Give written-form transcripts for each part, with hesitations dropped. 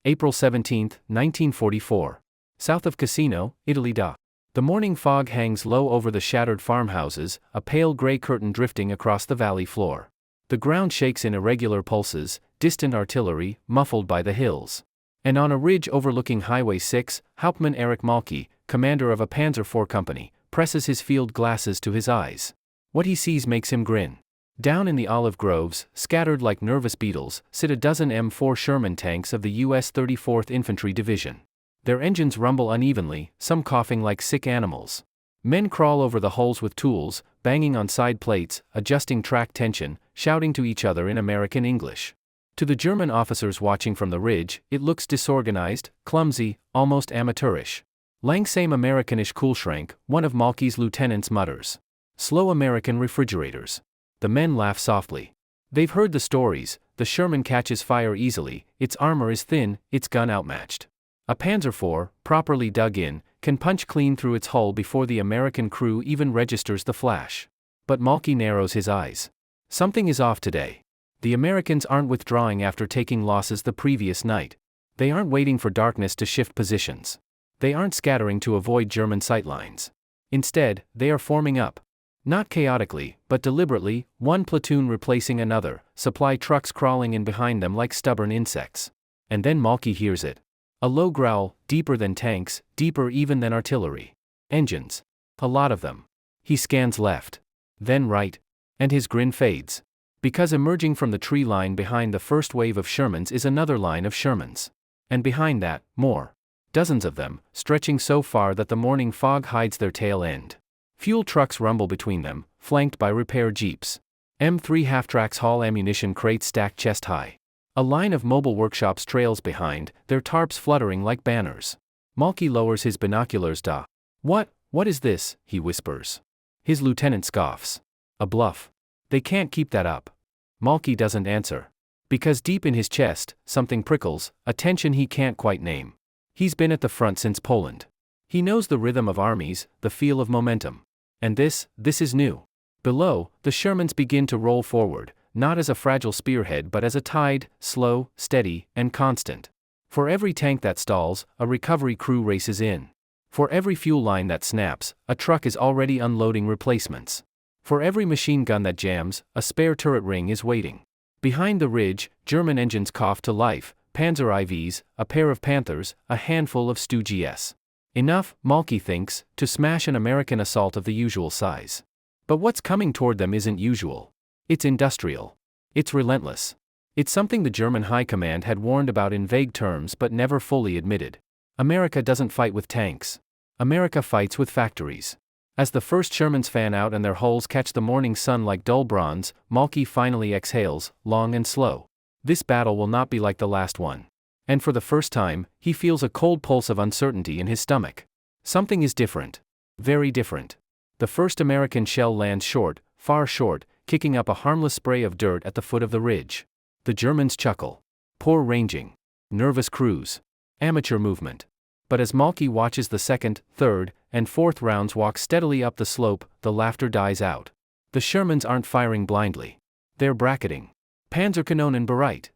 April 17, 1944. South of Cassino, Italy. The morning fog hangs low over the shattered farmhouses, a pale gray curtain drifting across the valley floor. The ground shakes in irregular pulses, distant artillery, muffled by the hills. And on a ridge overlooking Highway 6, Hauptmann Erich Malke, commander of a Panzer IV company, presses his field glasses to his eyes. What he sees makes him grin. Down in the olive groves, scattered like nervous beetles, sit a dozen M4 Sherman tanks of the U.S. 34th Infantry Division. Their engines rumble unevenly, some coughing like sick animals. Men crawl over the hulls with tools, banging on side plates, adjusting track tension, shouting to each other in American English. To the German officers watching from the ridge, it looks disorganized, clumsy, almost amateurish. Langsame Amerikanisch Kühlschrank, one of Malke's lieutenants mutters. Slow American refrigerators. The men laugh softly. They've heard the stories. The Sherman catches fire easily, its armor is thin, its gun outmatched. A Panzer IV, properly dug in, can punch clean through its hull before the American crew even registers the flash. But Malke narrows his eyes. Something is off today. The Americans aren't withdrawing after taking losses the previous night. They aren't waiting for darkness to shift positions. They aren't scattering to avoid German sightlines. Instead, they are forming up. Not chaotically, but deliberately, one platoon replacing another, supply trucks crawling in behind them like stubborn insects. And then Malke hears it. A low growl, deeper than tanks, deeper even than artillery. Engines. A lot of them. He scans left. Then right. And his grin fades. Because emerging from the tree line behind the first wave of Shermans is another line of Shermans. And behind that, more. Dozens of them, stretching so far that the morning fog hides their tail end. Fuel trucks rumble between them, flanked by repair jeeps. M3 half-tracks haul ammunition crates stacked chest-high. A line of mobile workshops trails behind, their tarps fluttering like banners. Malke lowers his binoculars. What is this?" he whispers. His lieutenant scoffs. "A bluff. They can't keep that up." Malke doesn't answer. Because deep in his chest, something prickles, a tension he can't quite name. He's been at the front since Poland. He knows the rhythm of armies, the feel of momentum. And this is new. Below, the Shermans begin to roll forward, not as a fragile spearhead but as a tide, slow, steady, and constant. For every tank that stalls, a recovery crew races in. For every fuel line that snaps, a truck is already unloading replacements. For every machine gun that jams, a spare turret ring is waiting. Behind the ridge, German engines cough to life, Panzer IVs, a pair of Panthers, a handful of Stu GS. Enough, Malke thinks, to smash an American assault of the usual size. But what's coming toward them isn't usual. It's industrial. It's relentless. It's something the German High Command had warned about in vague terms but never fully admitted. America doesn't fight with tanks. America fights with factories. As the first Shermans fan out and their hulls catch the morning sun like dull bronze, Malke finally exhales, long and slow. This battle will not be like the last one. And for the first time, he feels a cold pulse of uncertainty in his stomach. Something is different. Very different. The first American shell lands short, far short, kicking up a harmless spray of dirt at the foot of the ridge. The Germans chuckle. Poor ranging. Nervous cruise. Amateur movement. But as Malke watches the second, third, and fourth rounds walk steadily up the slope, the laughter dies out. The Shermans aren't firing blindly. They're bracketing. Panzerkanonen bereit.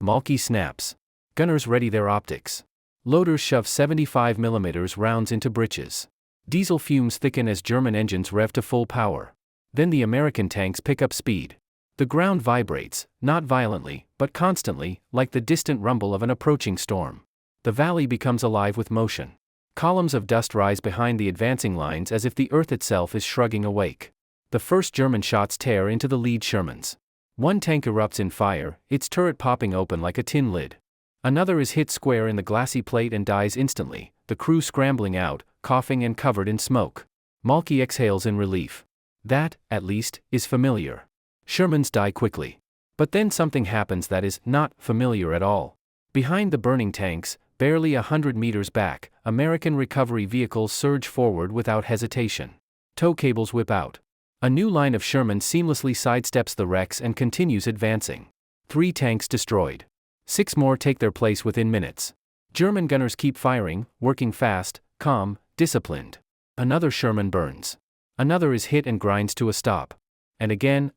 Malke snaps. Gunners ready their optics. Loaders shove 75mm rounds into breeches. Diesel fumes thicken as German engines rev to full power. Then the American tanks pick up speed. The ground vibrates, not violently, but constantly, like the distant rumble of an approaching storm. The valley becomes alive with motion. Columns of dust rise behind the advancing lines as if the earth itself is shrugging awake. The first German shots tear into the lead Shermans. One tank erupts in fire, its turret popping open like a tin lid. Another is hit square in the glassy plate and dies instantly, the crew scrambling out, coughing and covered in smoke. Malke exhales in relief. That, at least, is familiar. Shermans die quickly. But then something happens that is not familiar at all. Behind the burning tanks, barely 100 meters back, American recovery vehicles surge forward without hesitation. Tow cables whip out. A new line of Sherman seamlessly sidesteps the wrecks and continues advancing. 3 tanks destroyed. 6 more take their place within minutes. German gunners keep firing, working fast, calm, disciplined. Another Sherman burns. Another is hit and grinds to a stop. And again,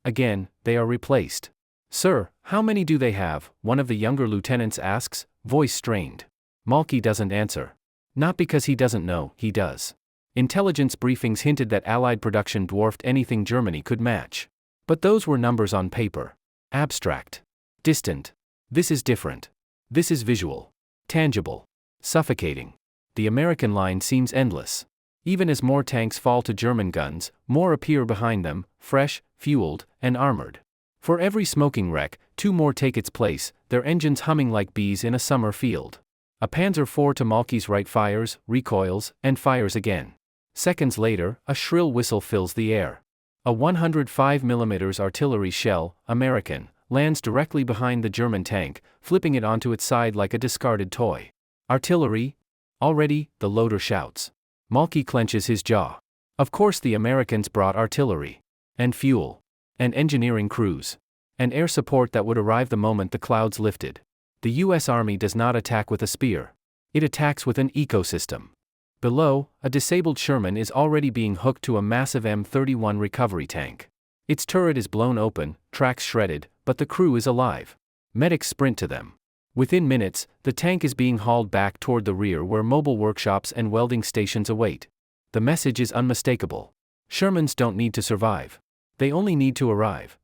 they are replaced. "Sir, how many do they have?" one of the younger lieutenants asks, Voice strained. Malky doesn't answer. Not because he doesn't know, he does. Intelligence briefings hinted that Allied production dwarfed anything Germany could match. But those were numbers on paper. Abstract. Distant. This is different. This is visual. Tangible. Suffocating. The American line seems endless. Even as more tanks fall to German guns, more appear behind them, fresh, fueled, and armored. For every smoking wreck, 2 more take its place, their engines humming like bees in a summer field. A Panzer IV to Malky's right fires, recoils, and fires again. Seconds later, a shrill whistle fills the air. A 105mm artillery shell, American, lands directly behind the German tank, flipping it onto its side like a discarded toy. Artillery? Already, the loader shouts. Malky clenches his jaw. Of course the Americans brought artillery. And fuel. And engineering crews. And air support that would arrive the moment the clouds lifted. The U.S. Army does not attack with a spear. It attacks with an ecosystem. Below, a disabled Sherman is already being hooked to a massive M31 recovery tank. Its turret is blown open, tracks shredded, but the crew is alive. Medics sprint to them. Within minutes, the tank is being hauled back toward the rear where mobile workshops and welding stations await. The message is unmistakable. Shermans don't need to survive. They only need to arrive.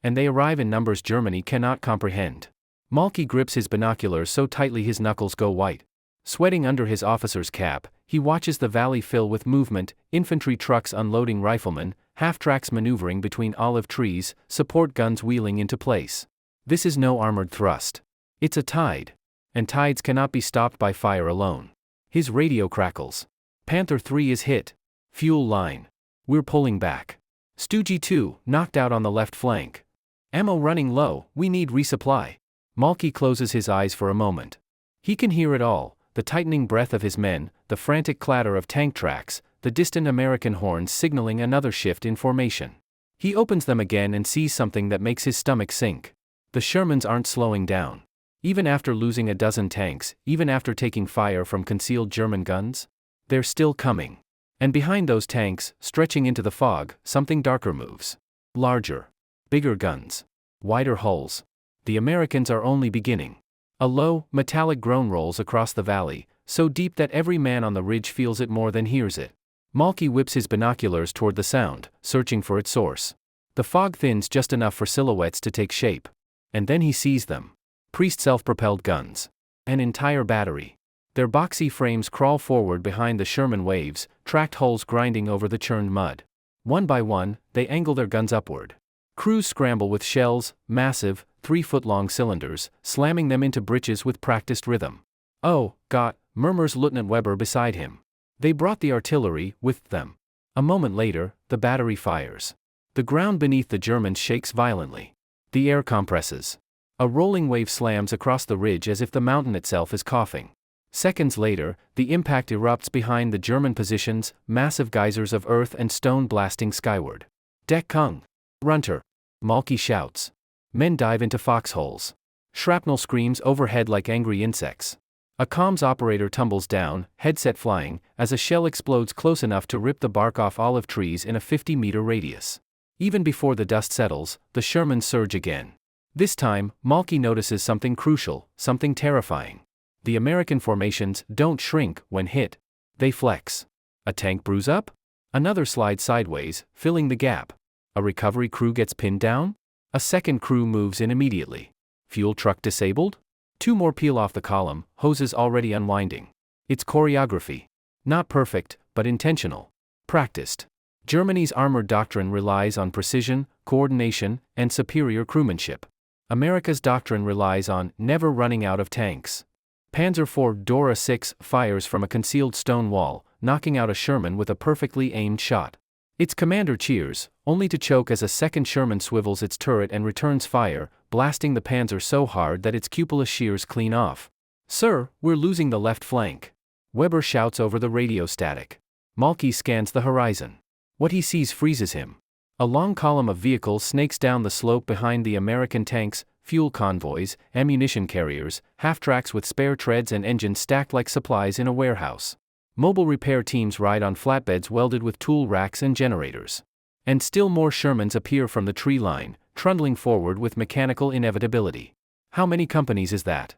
And they arrive in numbers Germany cannot comprehend. Malky grips his binoculars so tightly his knuckles go white. Sweating under his officer's cap, he watches the valley fill with movement, infantry trucks unloading riflemen, half-tracks maneuvering between olive trees, support guns wheeling into place. This is no armored thrust. It's a tide. And tides cannot be stopped by fire alone. His radio crackles. Panther 3 is hit. Fuel line. We're pulling back. Stoogie 2, knocked out on the left flank. Ammo running low, we need resupply. Malky closes his eyes for a moment. He can hear it all. The tightening breath of his men, the frantic clatter of tank tracks, the distant American horns signaling another shift in formation. He opens them again and sees something that makes his stomach sink. The Shermans aren't slowing down. Even after losing a dozen tanks, even after taking fire from concealed German guns, they're still coming. And behind those tanks, stretching into the fog, something darker moves. Larger. Bigger guns. Wider hulls. The Americans are only beginning. A low, metallic groan rolls across the valley, so deep that every man on the ridge feels it more than hears it. Malky whips his binoculars toward the sound, searching for its source. The fog thins just enough for silhouettes to take shape. And then he sees them. Priest self-propelled guns. An entire battery. Their boxy frames crawl forward behind the Sherman waves, tracked hulls grinding over the churned mud. One by one, they angle their guns upward. Crews scramble with shells, massive, 3-foot-long cylinders, slamming them into breeches with practiced rhythm. Oh, God, murmurs Lieutenant Weber beside him. They brought the artillery with them. A moment later, the battery fires. The ground beneath the Germans shakes violently. The air compresses. A rolling wave slams across the ridge as if the mountain itself is coughing. Seconds later, the impact erupts behind the German positions, massive geysers of earth and stone blasting skyward. Deck Kung! Runter! Malky shouts. Men dive into foxholes. Shrapnel screams overhead like angry insects. A comms operator tumbles down, headset flying, as a shell explodes close enough to rip the bark off olive trees in a 50-meter radius. Even before the dust settles, the Shermans surge again. This time, Malky notices something crucial, something terrifying. The American formations don't shrink when hit. They flex. A tank bruise up? Another slides sideways, filling the gap. A recovery crew gets pinned down? A second crew moves in immediately. Fuel truck disabled? 2 more peel off the column, hoses already unwinding. It's choreography. Not perfect, but intentional. Practiced. Germany's armored doctrine relies on precision, coordination, and superior crewmanship. America's doctrine relies on never running out of tanks. Panzer IV Dora 6 fires from a concealed stone wall, knocking out a Sherman with a perfectly aimed shot. Its commander cheers, only to choke as a second Sherman swivels its turret and returns fire, blasting the Panzer so hard that its cupola shears clean off. "Sir, we're losing the left flank." Weber shouts over the radio static. Malky scans the horizon. What he sees freezes him. A long column of vehicles snakes down the slope behind the American tanks, fuel convoys, ammunition carriers, half-tracks with spare treads and engines stacked like supplies in a warehouse. Mobile repair teams ride on flatbeds welded with tool racks and generators. And still more Shermans appear from the tree line, trundling forward with mechanical inevitability. How many companies is that?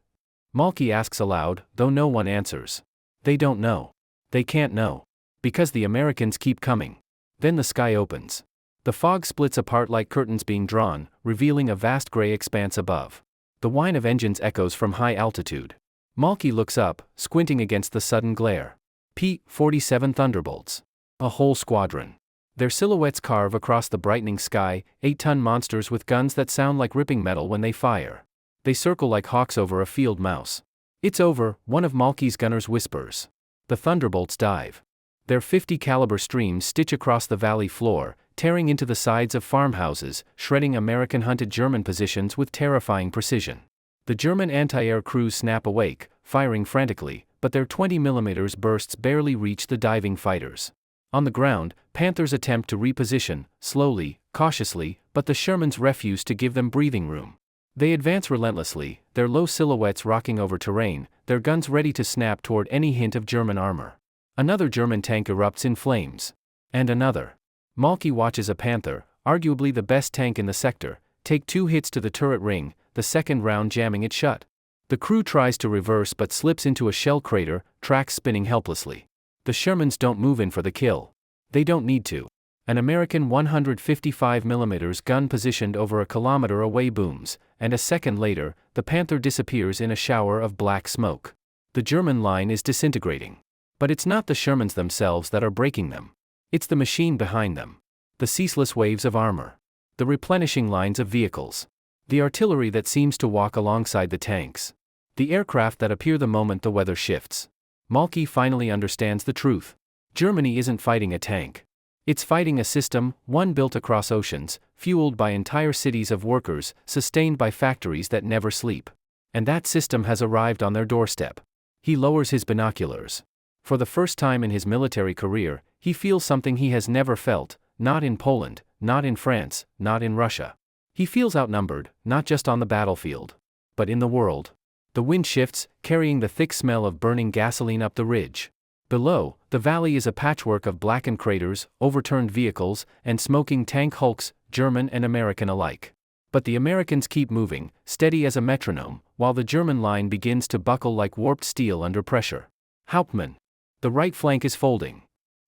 Malky asks aloud, though no one answers. They don't know. They can't know. Because the Americans keep coming. Then the sky opens. The fog splits apart like curtains being drawn, revealing a vast gray expanse above. The whine of engines echoes from high altitude. Malky looks up, squinting against the sudden glare. P-47 Thunderbolts. A whole squadron. Their silhouettes carve across the brightening sky, 8-ton monsters with guns that sound like ripping metal when they fire. They circle like hawks over a field mouse. It's over, one of Malky's gunners whispers. The Thunderbolts dive. Their .50 caliber streams stitch across the valley floor, tearing into the sides of farmhouses, shredding American-hunted German positions with terrifying precision. The German anti-air crews snap awake, firing frantically, but their 20mm bursts barely reach the diving fighters. On the ground, Panthers attempt to reposition, slowly, cautiously, but the Shermans refuse to give them breathing room. They advance relentlessly, their low silhouettes rocking over terrain, their guns ready to snap toward any hint of German armor. Another German tank erupts in flames. And another. Malky watches a Panther, arguably the best tank in the sector, take 2 hits to the turret ring, the second round jamming it shut. The crew tries to reverse but slips into a shell crater, tracks spinning helplessly. The Shermans don't move in for the kill. They don't need to. An American 155mm gun positioned over a kilometer away booms, and a second later, the Panther disappears in a shower of black smoke. The German line is disintegrating. But it's not the Shermans themselves that are breaking them. It's the machine behind them. The ceaseless waves of armor. The replenishing lines of vehicles. The artillery that seems to walk alongside the tanks. The aircraft that appear the moment the weather shifts. Malky finally understands the truth. Germany isn't fighting a tank. It's fighting a system, one built across oceans, fueled by entire cities of workers, sustained by factories that never sleep. And that system has arrived on their doorstep. He lowers his binoculars. For the first time in his military career, he feels something he has never felt, not in Poland, not in France, not in Russia. He feels outnumbered, not just on the battlefield, but in the world. The wind shifts, carrying the thick smell of burning gasoline up the ridge. Below, the valley is a patchwork of blackened craters, overturned vehicles, and smoking tank hulks, German and American alike. But the Americans keep moving, steady as a metronome, while the German line begins to buckle like warped steel under pressure. Hauptmann. The right flank is folding.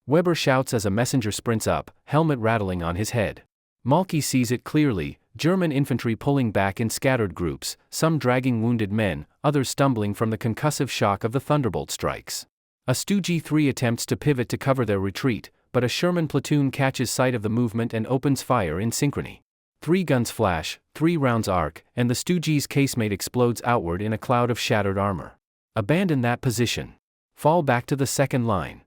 Weber shouts as a messenger sprints up, helmet rattling on his head. Malky sees it clearly, German infantry pulling back in scattered groups, some dragging wounded men, others stumbling from the concussive shock of the Thunderbolt strikes. A Stu G3 attempts to pivot to cover their retreat, but a Sherman platoon catches sight of the movement and opens fire in synchrony. 3 guns flash, 3 rounds arc, and the Stu G's casemate explodes outward in a cloud of shattered armor. Abandon that position. Fall back to the second line.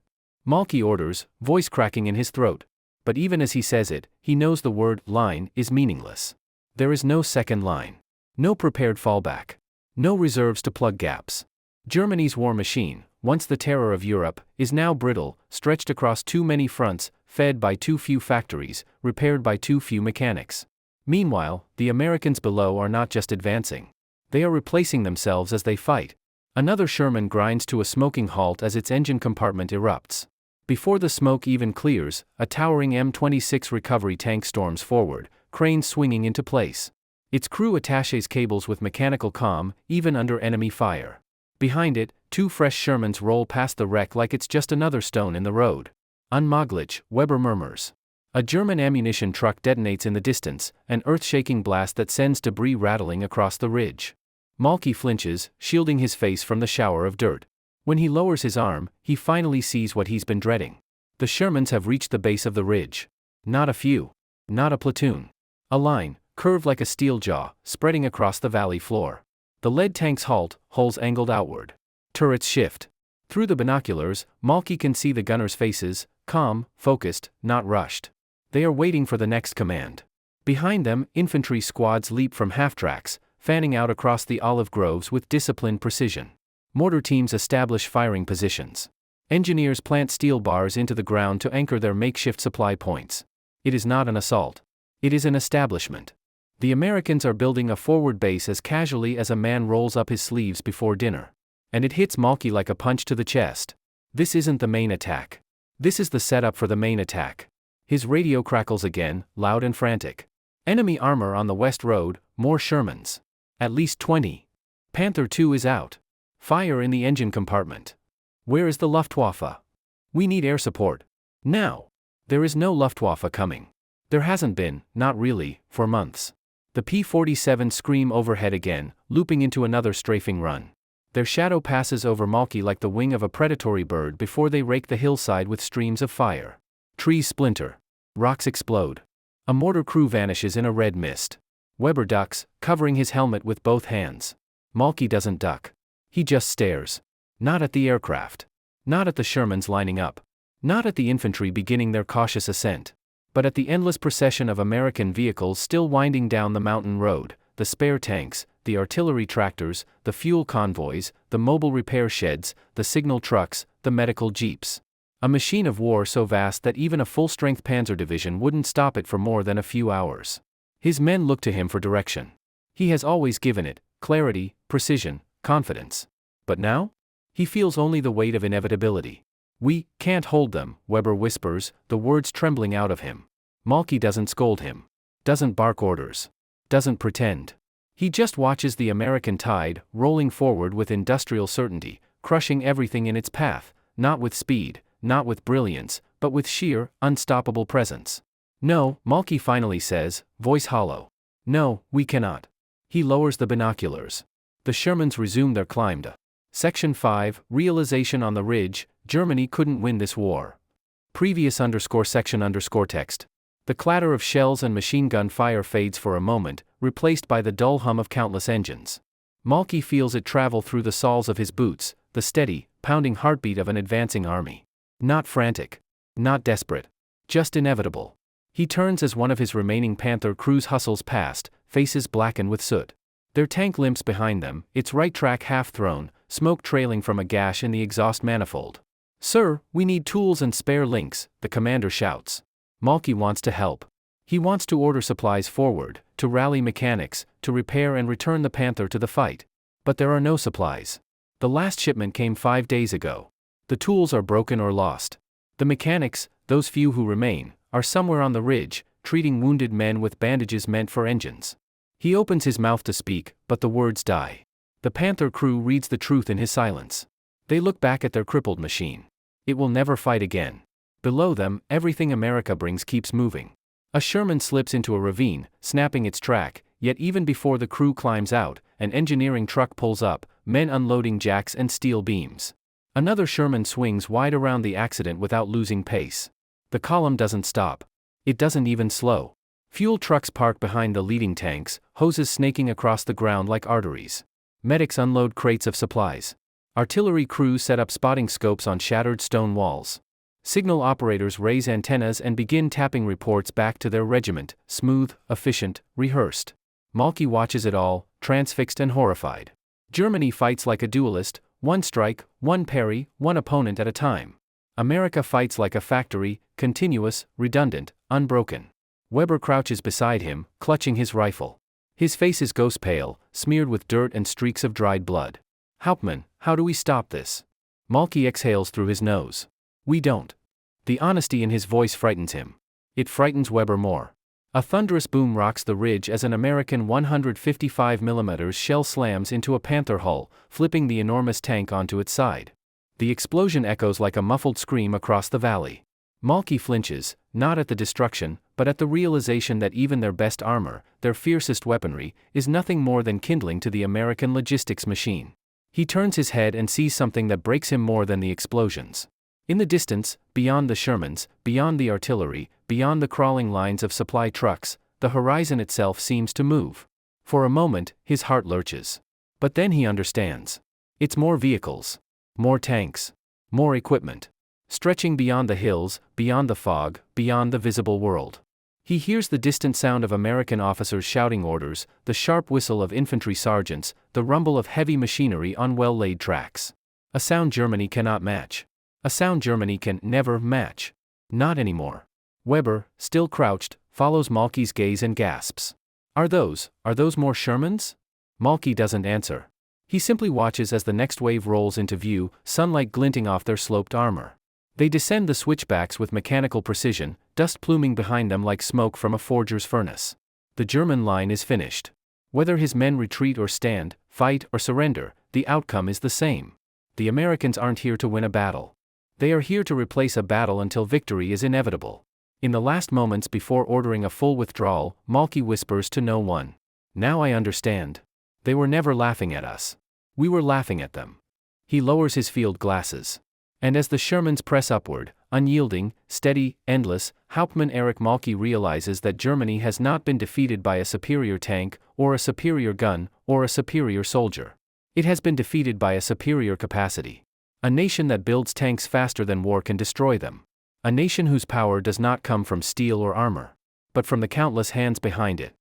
Malky orders, voice cracking in his throat. But even as he says it, he knows the word line is meaningless. There is no second line. No prepared fallback. No reserves to plug gaps. Germany's war machine, once the terror of Europe, is now brittle, stretched across too many fronts, fed by too few factories, repaired by too few mechanics. Meanwhile, the Americans below are not just advancing. They are replacing themselves as they fight. Another Sherman grinds to a smoking halt as its engine compartment erupts. Before the smoke even clears, a towering M26 recovery tank storms forward, cranes swinging into place. Its crew attaches cables with mechanical calm, even under enemy fire. Behind it, 2 fresh Shermans roll past the wreck like it's just another stone in the road. Unmöglich, Weber murmurs. A German ammunition truck detonates in the distance, an earth-shaking blast that sends debris rattling across the ridge. Malky flinches, shielding his face from the shower of dirt. When he lowers his arm, he finally sees what he's been dreading. The Shermans have reached the base of the ridge. Not a few. Not a platoon. A line, curved like a steel jaw, spreading across the valley floor. The lead tanks halt, hulls angled outward. Turrets shift. Through the binoculars, Malky can see the gunners' faces, calm, focused, not rushed. They are waiting for the next command. Behind them, infantry squads leap from half-tracks, fanning out across the olive groves with disciplined precision. Mortar teams establish firing positions. Engineers plant steel bars into the ground to anchor their makeshift supply points. It is not an assault. It is an establishment. The Americans are building a forward base as casually as a man rolls up his sleeves before dinner. And it hits Malky like a punch to the chest. This isn't the main attack. This is the setup for the main attack. His radio crackles again, loud and frantic. Enemy armor on the West Road, more Shermans. At least 20. Panther II is out. Fire in the engine compartment. Where is the Luftwaffe? We need air support. Now. There is no Luftwaffe coming. There hasn't been, not really, for months. The P-47 scream overhead again, looping into another strafing run. Their shadow passes over Malky like the wing of a predatory bird before they rake the hillside with streams of fire. Trees splinter. Rocks explode. A mortar crew vanishes in a red mist. Weber ducks, covering his helmet with both hands. Malky doesn't duck. He just stares. Not at the aircraft. Not at the Shermans lining up. Not at the infantry beginning their cautious ascent. But at the endless procession of American vehicles still winding down the mountain road, the spare tanks, the artillery tractors, the fuel convoys, the mobile repair sheds, the signal trucks, the medical jeeps. A machine of war so vast that even a full-strength Panzer division wouldn't stop it for more than a few hours. His men look to him for direction. He has always given it, clarity, precision, confidence. But now? He feels only the weight of inevitability. We can't hold them, Weber whispers, the words trembling out of him. Malky doesn't scold him. Doesn't bark orders. Doesn't pretend. He just watches the American tide, rolling forward with industrial certainty, crushing everything in its path, not with speed, not with brilliance, but with sheer, unstoppable presence. No, Malky finally says, voice hollow. No, we cannot. He lowers the binoculars. The Shermans resume their climb to Section 5, Realization on the Ridge, Germany couldn't win this war. Previous _section text. The clatter of shells and machine gun fire fades for a moment, replaced by the dull hum of countless engines. Malky feels it travel through the soles of his boots, the steady, pounding heartbeat of an advancing army. Not frantic. Not desperate. Just inevitable. He turns as one of his remaining Panther crews hustles past, faces blackened with soot. Their tank limps behind them, its right track half thrown, smoke trailing from a gash in the exhaust manifold. Sir, we need tools and spare links, the commander shouts. Malky wants to help. He wants to order supplies forward, to rally mechanics, to repair and return the Panther to the fight. But there are no supplies. The last shipment came 5 days ago. The tools are broken or lost. The mechanics, those few who remain, are somewhere on the ridge, treating wounded men with bandages meant for engines. He opens his mouth to speak, but the words die. The Panther crew reads the truth in his silence. They look back at their crippled machine. It will never fight again. Below them, everything America brings keeps moving. A Sherman slips into a ravine, snapping its track, yet even before the crew climbs out, an engineering truck pulls up, men unloading jacks and steel beams. Another Sherman swings wide around the accident without losing pace. The column doesn't stop. It doesn't even slow. Fuel trucks park behind the leading tanks, hoses snaking across the ground like arteries. Medics unload crates of supplies. Artillery crews set up spotting scopes on shattered stone walls. Signal operators raise antennas and begin tapping reports back to their regiment, smooth, efficient, rehearsed. Malky watches it all, transfixed and horrified. Germany fights like a duelist, one strike, one parry, one opponent at a time. America fights like a factory, continuous, redundant, unbroken. Weber crouches beside him, clutching his rifle. His face is ghost pale, smeared with dirt and streaks of dried blood. Hauptmann, how do we stop this? Malky exhales through his nose. We don't. The honesty in his voice frightens him. It frightens Weber more. A thunderous boom rocks the ridge as an American 155mm shell slams into a Panther hull, flipping the enormous tank onto its side. The explosion echoes like a muffled scream across the valley. Malky flinches, not at the destruction, but at the realization that even their best armor, their fiercest weaponry, is nothing more than kindling to the American logistics machine. He turns his head and sees something that breaks him more than the explosions. In the distance, beyond the Shermans, beyond the artillery, beyond the crawling lines of supply trucks, the horizon itself seems to move. For a moment, his heart lurches. But then he understands. It's more vehicles. More tanks. More equipment. Stretching beyond the hills, beyond the fog, beyond the visible world. He hears the distant sound of American officers shouting orders, the sharp whistle of infantry sergeants, the rumble of heavy machinery on well-laid tracks. A sound Germany cannot match. A sound Germany can never match. Not anymore. Weber, still crouched, follows Malky's gaze and gasps. Are those more Shermans? Malky doesn't answer. He simply watches as the next wave rolls into view, sunlight glinting off their sloped armor. They descend the switchbacks with mechanical precision, dust pluming behind them like smoke from a forger's furnace. The German line is finished. Whether his men retreat or stand, fight or surrender, the outcome is the same. The Americans aren't here to win a battle. They are here to replace a battle until victory is inevitable. In the last moments before ordering a full withdrawal, Malky whispers to no one. Now I understand. They were never laughing at us. We were laughing at them. He lowers his field glasses. And as the Shermans press upward, unyielding, steady, endless, Hauptmann Erich Malky realizes that Germany has not been defeated by a superior tank, or a superior gun, or a superior soldier. It has been defeated by a superior capacity. A nation that builds tanks faster than war can destroy them. A nation whose power does not come from steel or armor, but from the countless hands behind it.